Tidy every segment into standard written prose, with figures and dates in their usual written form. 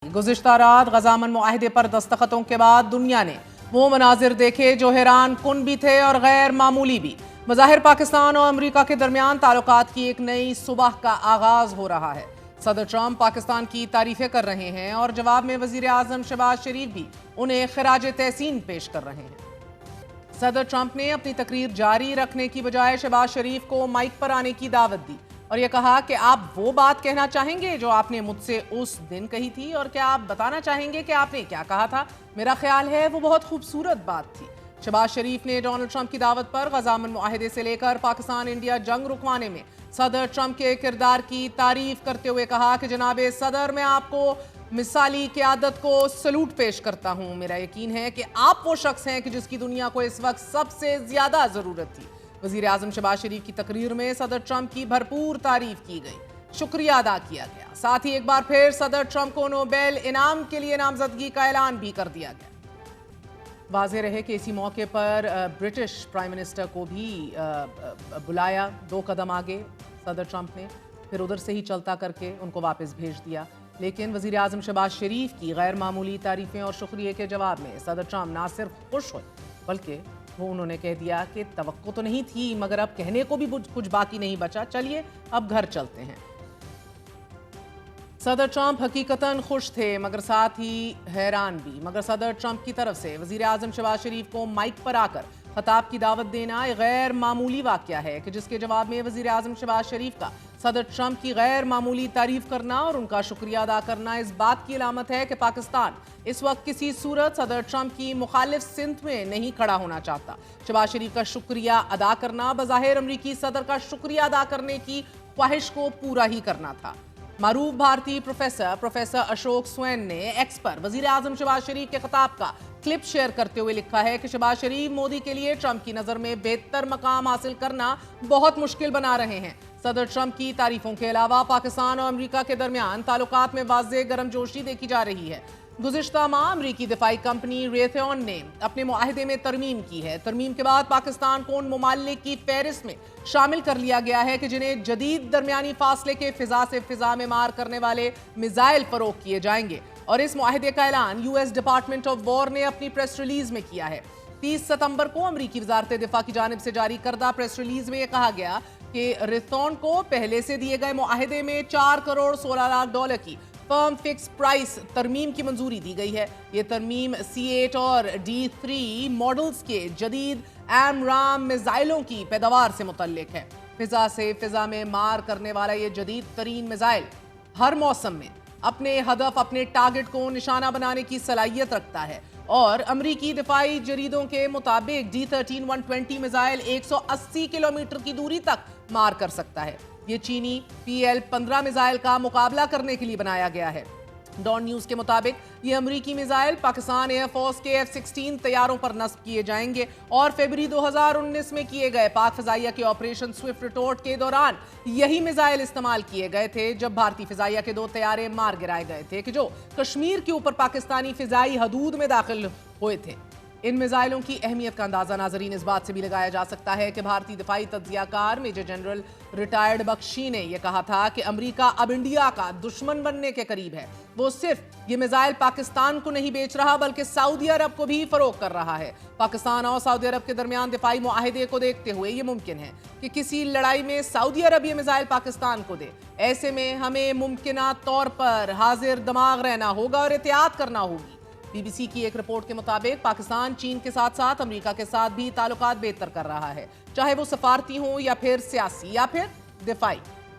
गुज़िश्ता रात गजा अमन मुआहिदे पर दस्तखतों के बाद दुनिया ने वो मनाजिर देखे जो हैरान कुन भी थे और गैर मामूली भी। बज़ाहिर पाकिस्तान और अमरीका के दरमियान ताल्लुकात की एक नई सुबह का आगाज हो रहा है। सदर ट्रंप पाकिस्तान की तारीफें कर रहे हैं और जवाब में वज़ीर आज़म शहबाज शरीफ भी उन्हें खिराज तहसीन पेश कर रहे हैं। सदर ट्रंप ने अपनी तकरीर जारी रखने की बजाय शहबाज शरीफ को माइक पर आने की दावत दी और यह कहा कि आप वो बात कहना चाहेंगे जो आपने मुझसे उस दिन कही थी, और क्या आप बताना चाहेंगे कि आपने क्या कहा था? मेरा ख्याल है वो बहुत खूबसूरत बात थी। शहबाज शरीफ ने डोनाल्ड ट्रंप की दावत पर गजा अमन मुआहिदे से लेकर पाकिस्तान इंडिया जंग रुकवाने में सदर ट्रंप के किरदार की तारीफ करते हुए कहा कि जनाबे सदर, मैं आपको मिसाली क़यादत को सलूट पेश करता हूँ। मेरा यकीन है कि आप वो शख्स हैं कि जिसकी दुनिया को इस वक्त सबसे ज्यादा जरूरत थी। वज़ीर आज़म शहबाज शरीफ की तकरीर में सदर ट्रंप की भरपूर तारीफ की गई, शुक्रिया अदा किया गया। साथ ही एक बार फिर सदर ट्रंप को नोबेल इनाम के लिए नामजदगी का ऐलान भी कर दिया गया। वाज़ेह रहे कि इसी मौके पर ब्रिटिश प्राइम मिनिस्टर को भी बुलाया। 2 कदम आगे सदर ट्रंप ने, फिर उधर से ही चलता करके उनको वापस भेज दिया। लेकिन वज़ीर आज़म शहबाज शरीफ की गैर मामूली तारीफ़ें और शुक्रिया के जवाब में सदर ट्रंप ना सिर्फ खुश हुए बल्कि वो उन्होंने कह दिया कि तवक्को तो नहीं थी, मगर अब कहने को भी कुछ बाकी नहीं बचा, चलिए अब घर चलते हैं। सदर ट्रंप हकीकतन खुश थे मगर साथ ही हैरान भी। मगर सदर ट्रंप की तरफ से वज़ीर आज़म शहबाज शरीफ को माइक पर आकर खताब की दावत देना एक गैर मामूली वाक़या है कि जिसके जवाब में वज़ीर आज़म शहबाज शरीफ का सदर ट्रंप की गैर मामूली तारीफ करना और उनका शुक्रिया अदा करना इस बात की अलामत है कि पाकिस्तान इस वक्त किसी सूरत सदर ट्रंप की मुखालिफ सिंत में नहीं खड़ा होना चाहता। शहबाज शरीफ का शुक्रिया अदा करना बज़ाहिर अमरीकी सदर का शुक्रिया अदा करने की ख्वाहिश को पूरा ही करना था। मारूफ भारतीय प्रोफेसर अशोक स्वैन ने एक्स पर वज़ीर आज़म शहबाज शरीफ के खिताब का क्लिप शेयर करते हुए लिखा है कि शहबाज शरीफ मोदी के लिए ट्रंप की नज़र में बेहतर मकाम हासिल करना बहुत मुश्किल बना रहे हैं। सदर ट्रंप की तारीफों के अलावा पाकिस्तान और अमरीका के दरमियान ताल्लुकात में वाज़ेह गर्मजोशी देखी जा रही है। गुज़िश्ता माह अमरीकी दिफाई कंपनी रेथॉन ने अपने मुआहिदे में तरमीम की है। तरमीम के बाद पाकिस्तान को उन ममालिक की फहरिस्त में शामिल कर लिया गया है कि जिन्हें जदीद दरमियानी फासले के फिजा से फिजा में मार करने वाले मिसाइल फरोख्त किए जाएंगे। और इस मुआहिदे का ऐलान यूएस डिपार्टमेंट ऑफ वॉर ने अपनी प्रेस रिलीज में किया है। 30 सितंबर को अमरीकी वजारत दिफा की जानिब से जारी करदा प्रेस रिलीज में यह कहा गया कि रेथॉन को पहले से दिए गए मुआहिदे में 4 करोड़ 16 लाख डॉलर की फर्म फिक्स प्राइस तरमीम की मंजूरी दी गई है। ये तरमीम C8 और D3 मॉडल्स के जदीद AMRAAM मिसाइलों की पैदावार से मुतल्लिक है। फिजा से फिजा में मार करने वाला ये जदीद तरीन मिसाइल हर मौसम में अपने हदफ, अपने टारगेट को निशाना बनाने की सलाहियत रखता है और अमरीकी दिफाई जरीदों के मुताबिक D13 120 मिसाइल 180 किलोमीटर की दूरी तक मार कर सकता है। ये चीनी PL-15 मिसाइल का मुकाबला करने के लिए बनाया गया है। डॉन न्यूज के मुताबिक ये अमरीकी मिसाइल पाकिस्तान एयरफोर्स के F-16 तैयारों पर नस्ब किए जाएंगे और फरवरी 2019 में किए गए पाक फिजाइया के ऑपरेशन स्विफ्ट रिटोर्ट के दौरान यही मिसाइल इस्तेमाल किए गए थे जब भारतीय फिजाइया के 2 तैयारे मार गिराए गए थे कि जो कश्मीर के ऊपर पाकिस्तानी फिजाई हदूद में दाखिल हुए थे। इन मिसाइलों की अहमियत का अंदाजा नाजरीन इस बात से भी लगाया जा सकता है कि भारतीय दिफाई तज्जियाकार मेजर जनरल रिटायर्ड बख्शी ने यह कहा था कि अमेरिका अब इंडिया का दुश्मन बनने के करीब है। वो सिर्फ ये मिसाइल पाकिस्तान को नहीं बेच रहा बल्कि सऊदी अरब को भी फरोख्त कर रहा है। पाकिस्तान और सऊदी अरब के दरमियान दिफाई मुआहिदे को देखते हुए ये मुमकिन है कि किसी लड़ाई में सऊदी अरब ये मिसाइल पाकिस्तान को दे। ऐसे में हमें मुमकिना तौर पर हाजिर दिमाग रहना होगा और एहतियात करना होगी। BBC की एक रिपोर्ट के मुताबिक पाकिस्तान चीन के साथ साथ अमेरिका के साथ भी ताल्लुकात बेहतर कर रहा है, चाहे वो सफारती हो या फिर सियासी या फिर दिफाई।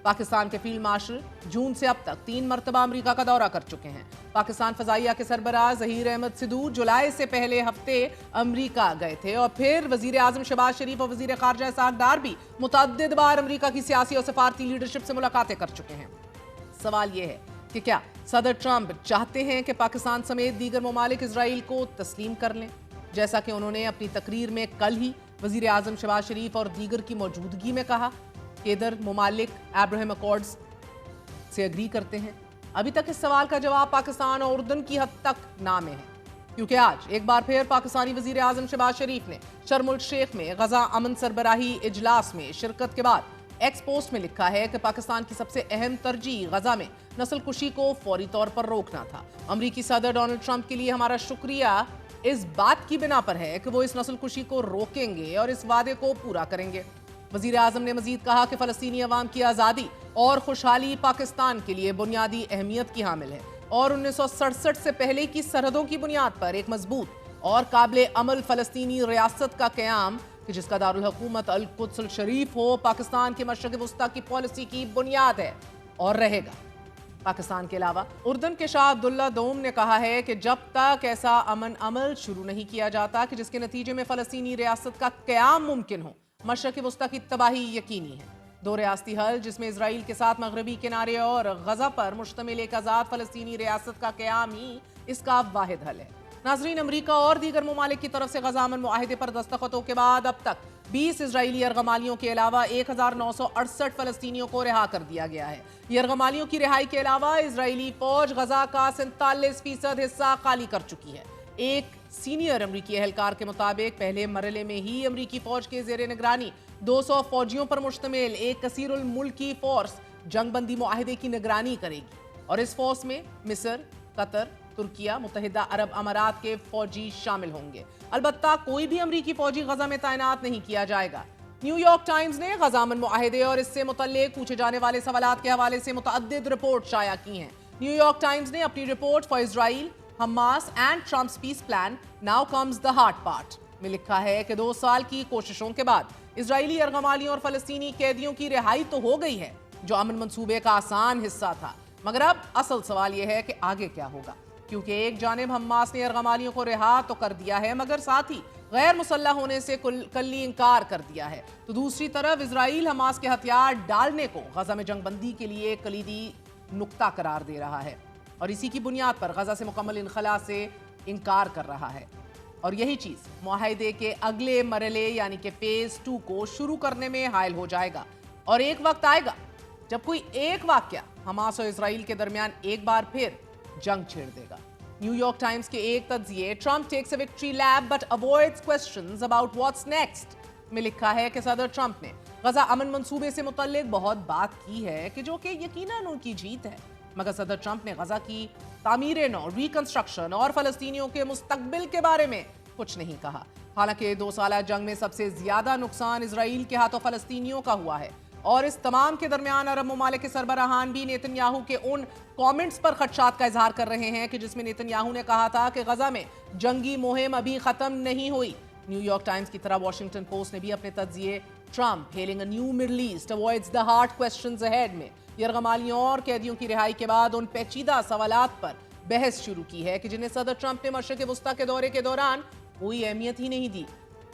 पाकिस्तान के फील्ड मार्शल जून से अब तक 3 मरतबा अमेरिका का दौरा कर चुके हैं। पाकिस्तान फजाइया के सरबराह ज़हीर अहमद सिद्धू जुलाई से पहले हफ्ते अमेरिका गए थे और फिर वज़ीर आज़म शहबाज शरीफ और वज़ीर ख़ारजा इसहाक़ डार भी मुतअद्दिद बार अमेरिका की सियासी और सफारती लीडरशिप से मुलाकातें कर चुके हैं। सवाल यह है कि क्या सदर ट्रंप चाहते हैं कि पाकिस्तान समेत दीगर ममालिक इजराइल को तस्लीम कर लें, जैसा कि उन्होंने अपनी तकरीर में कल ही वज़ीर आज़म शहबाज शरीफ और दीगर की मौजूदगी में कहा कि इधर ममालिक अब्राहम अकॉर्ड्स से एग्री करते हैं। अभी तक इस सवाल का जवाब पाकिस्तान और उर्दन की हद तक नामे है, क्योंकि आज एक बार फिर पाकिस्तानी वज़ीर आज़म शहबाज शरीफ ने शर्म उल शेख में गजा अमन सरबराही इजलास में शिरकत के बाद एक्स पोस्ट में लिखा है कि पाकिस्तान की सबसे अहम तरजीह गजा में नस्ल कुशी को फौरी तौर पर रोकना था। अमरीकी सदर डोनाल्ड ट्रंप के लिए हमारा शुक्रिया इस बात की बिना पर है कि वो इस नस्ल कुशी को रोकेंगे और इस वादे को पूरा करेंगे। वजीर आजम ने मजीद कहा कि फलस्तीनी अवाम की आज़ादी और खुशहाली पाकिस्तान के लिए बुनियादी अहमियत की हामिल है और 1967 से पहले की सरहदों की बुनियाद पर एक मजबूत और काबिल अमल फलस्तीनी रियासत का क़याम कि जिसका दारुल हुकूमत अल कुद्स अल शरीफ हो, पाकिस्तान के मशरक़ वस्ता की पॉलिसी की बुनियाद है और रहेगा। पाकिस्तान के अलावा उर्दन के शाह अब्दुल्ला दोम ने कहा है कि जब तक ऐसा अमन अमल शुरू नहीं किया जाता कि जिसके नतीजे में फलस्तीनी रियासत का क़याम मुमकिन हो, मशरक़ वस्ता की तबाही यकीनी है। दो रियासती हल जिसमें इजराइल के साथ मगरबी किनारे और गजा पर मुश्तमिल एक आज़ाद फलस्तीनी रियासत का क़याम ही इसका वाहिद हल है। नाजरीन, अमरीका और दीगर ममालिक की तरफ से गजा अमन मुआहिदे पर दस्तखतों के बाद अब तक 20 इजरायली यरगमालियों के अलावा 1968 फलस्तीनियों को रिहा कर दिया गया है। यरगमालियों की रिहाई के अलावा इजरायली फौज गजा का 47% हिस्सा खाली कर चुकी है। एक सीनियर अमरीकी एहलकार के मुताबिक पहले मरहले में ही अमरीकी फौज के जेर निगरानी 200 फौजियों पर मुश्तमिल एक कसीरुल मुल्की फोर्स जंगबंदी मुआहिदे की निगरानी करेगी और इस फोर्स में मिस्र, कतर, तुर्किया, मुत्तहिदा अरब अमारात के फौजी शामिल होंगे। अलबत्ता कोई भी अमरीकी फौजी गजा में तैनात नहीं किया जाएगा। न्यूयॉर्क टाइम्स ने गजा अमन मुआहिदे और इससे मुतल्लिक पूछे जाने वाले सवालात के हवाले से मुतअद्दिद रिपोर्ट शाया की हैं। न्यूयॉर्क टाइम्स ने अपनी report for Israel, Hamas and Trump's peace plan now comes the hard part में लिखा है कि 2 साल की कोशिशों के बाद इजरायली यरगमालियों और फलस्तीनी कैदियों की रिहाई तो हो गई है, जो अमन मंसूबे का आसान हिस्सा था। मगर अब असल सवाल यह है कि आगे क्या होगा, क्योंकि एक जानिब हमास ने यरगमालियों को रिहा तो कर दिया है मगर साथ ही गैर मुसल्लह होने से कल्ली इंकार कर दिया है, तो दूसरी तरफ इजराइल हमास के हथियार डालने को गजा में जंगबंदी के लिए कलीदी नुक्ता करार दे रहा है और इसी की बुनियाद पर गजा से मुकम्मल इनखला से इनकार कर रहा है। और यही चीज मुआहिदे के अगले मरहले यानी कि फेज 2 को शुरू करने में हायल हो जाएगा और एक वक्त आएगा जब कोई एक वाकया हमास और इजराइल के दरमियान एक बार फिर जंग छेड़ देगा। न्यूयॉर्क टाइम्स के एक तज्जिए Trump takes a victory lap but avoids questions about what's next में लिखा है कि सदर ट्रंप ने गजा अमन मंसूबे से मुतल्लिक बहुत बात की है कि जो कि यकीनन उनकी जीत है, मगर सदर ट्रंप ने गजा की तामीर नौ, रिकंस्ट्रक्शन और फलस्तीनियों के मुस्तकबिल के बारे में कुछ नहीं कहा। हालांकि 2 साला जंग में सबसे ज्यादा नुकसान इजराइल के हाथों फलस्तीनियों का हुआ है और इस तमाम के दरमियान अरब ममालिक के सरबराहान भी नेतन्याहू के उन कमेंट्स पर खदशात का इजहार कर रहे हैं कि जिसमें नेतन्याहू ने कहा था कि गजा में जंगी मुहिम अभी खत्म नहीं हुई। न्यूयॉर्क टाइम्स की तरह वॉशिंगटन पोस्ट ने भी अपने तज्जिए Trump hailing a new Middle East avoids the hard questions ahead में यरगमालियों और कैदियों की रिहाई के बाद उन पेचीदा सवालात पर बहस शुरू की है कि जिन्हें सदर ट्रंप ने मशरक़ वस्ता के दौरे के दौरान कोई अहमियत ही नहीं दी,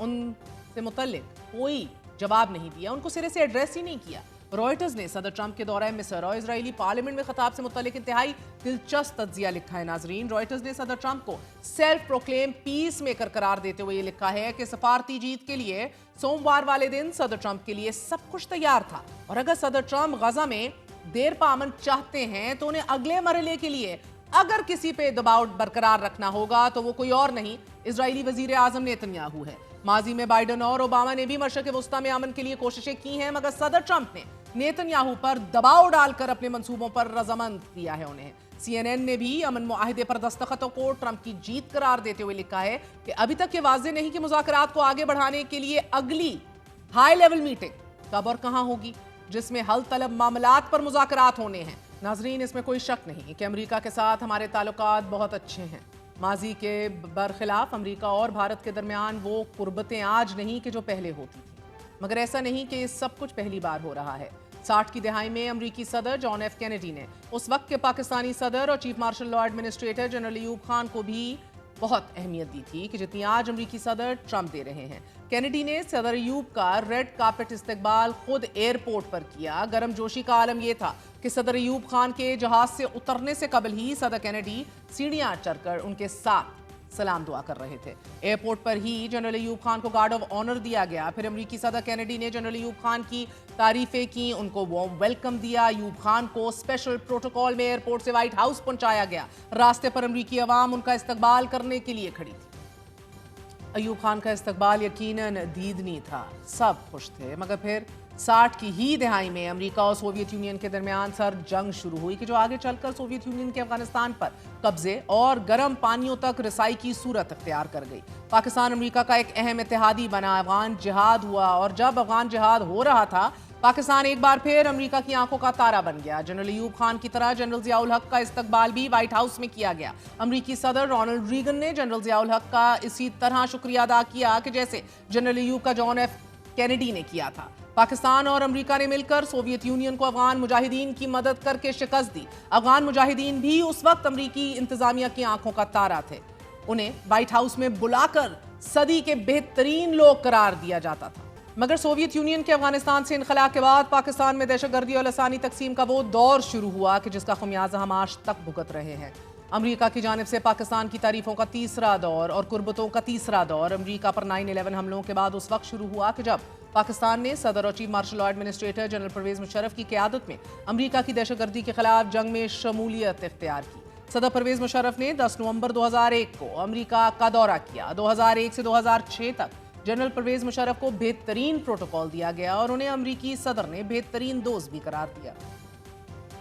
उनसे मुतल्लिक कोई जवाब नहीं दिया, उनको सिरे से एड्रेस ही नहीं किया। रॉयटर्स ने सदर ट्रंप के दौरे मिस्र और इजरायली पार्लियामेंट में खिताब से मुतल्लिक इंतहाई दिलचस्प तज्जिया लिखा है। नाजरीन, रॉयटर्स ने सदर ट्रंप को सेल्फ प्रोक्लेम पीस मेकर करार देते हुए ये लिखा है कि सफारती जीत के लिए सोमवार वाले दिन सदर ट्रंप के लिए सब कुछ तैयार था और अगर सदर ट्रंप गजा में देर पा अमन चाहते हैं तो उन्हें अगले मरहले के लिए अगर किसी पे दबाव बरकरार रखना होगा तो वो कोई और नहीं, इजरायली वजीर आजम नेतन्याहू है। माजी में बाइडन और ओबामा ने भी मशरक़ वस्ता में अमन के लिए कोशिशें की हैं, मगर सदर ट्रंप ने नेतन्याहू पर दबाव डालकर अपने मंसूबों पर रजामंद किया है उन्हें। CNN ने भी अमन मुआहिदे पर दस्तखतों को ट्रंप की जीत करार देते हुए लिखा है कि अभी तक ये वाज़ेह नहीं कि मुज़ाकरात को आगे बढ़ाने के लिए अगली हाई लेवल मीटिंग कब और कहां होगी जिसमें हल तलब मामलात पर मुज़ाकरात होने हैं। नाजरीन, इसमें कोई शक नहीं कि अमेरिका के साथ हमारे ताल्लुकात बहुत अच्छे हैं। माजी के बरखिलाफ अमेरिका और भारत के दरमियान वो कुर्बतें आज नहीं कि जो पहले होती थी, मगर ऐसा नहीं कि ये सब कुछ पहली बार हो रहा है। 60 की दहाई में अमरीकी सदर जॉन एफ कैनेडी ने उस वक्त के पाकिस्तानी सदर और chief martial law administrator general Ayub Khan को भी बहुत अहमियत दी थी कि जितनी आज अमरीकी सदर ट्रंप दे रहे हैं। कैनेडी ने सदर अयूब का रेड कार्पेट इस्तकबाल खुद एयरपोर्ट पर किया। गर्मजोशी का आलम यह था कि सदर अयूब खान के जहाज से उतरने से कबल ही सदर कैनेडी सीढ़ियां चढ़कर उनके साथ सलाम दुआ कर रहे थे। एयरपोर्ट पर ही जनरल अयूब खान को गार्ड ऑफ ऑनर दिया गया। फिर अमरीकी सदर कैनेडी ने जनरल अयूब खान की तारीफें की, उनको वार्म वेलकम दिया। अयूब खान को स्पेशल प्रोटोकॉल में एयरपोर्ट से व्हाइट हाउस पहुंचाया गया। रास्ते पर अमरीकी अवाम उनका इस्तकबाल करने के लिए खड़ी थी। अयूब खान का इस्तकबाल यकीनन दीदनी था, सब खुश थे, मगर फिर 60 की ही दहाई में अमेरिका और सोवियत यूनियन के दरमियान सर्द जंग शुरू हुई कि जो आगे चलकर सोवियत यूनियन के अफगानिस्तान पर कब्जे और गर्म पानियों तक रसाई की सूरत अख्तियार कर गई। पाकिस्तान अमेरिका का एक अहम इत्तेहादी बना, अफगान जिहाद हुआ और जब अफगान जिहाद हो रहा था पाकिस्तान एक बार फिर अमेरिका की आंखों का तारा बन गया। जनरल अयूब खान की तरह जनरल जियाउल हक का इस्तकबाल भी व्हाइट हाउस में किया गया। अमेरिकी सदर रोनाल्ड रीगन ने जनरल जियाउल हक का इसी तरह शुक्रिया अदा किया कि जैसे जनरल अयूब का जॉन एफ कैनेडी ने किया था। पाकिस्तान और अमेरिका ने मिलकर सोवियत यूनियन को अफगान मुजाहिदीन की मदद करके शिकस्त दी। अफगान मुजाहिदीन भी उस वक्त अमेरिकी इंतजामिया की आंखों का तारा थे। उन्हें व्हाइट हाउस में बुलाकर सदी के बेहतरीन लोग करार दिया जाता था। मगर सोवियत यूनियन के अफगानिस्तान से इनखला के बाद पाकिस्तान में दहशतगर्दी और लसानी तकसीम का वो दौर शुरू हुआ कि जिसका खमियाजा हम आज तक भुगत रहे हैं। अमेरिका की जानिब से पाकिस्तान की तारीफों का तीसरा दौर और कुर्बतों का तीसरा दौर अमेरिका पर 9/11 हमलों के बाद उस वक्त शुरू हुआ कि जब पाकिस्तान ने सदर और chief martial law administrator General Pervez Musharraf की क़यादत में अमेरिका की दहशतगर्दी के खिलाफ जंग में शमूलियत इख्तियार की। सदर परवेज मुशर्रफ ने 10 नवंबर 2001 को अमेरिका का दौरा किया। 2001 से 2006 तक जनरल परवेज मुशर्रफ को बेहतरीन प्रोटोकॉल दिया गया और उन्हें अमेरिकी सदर ने बेहतरीन दोस्त भी करार दिया।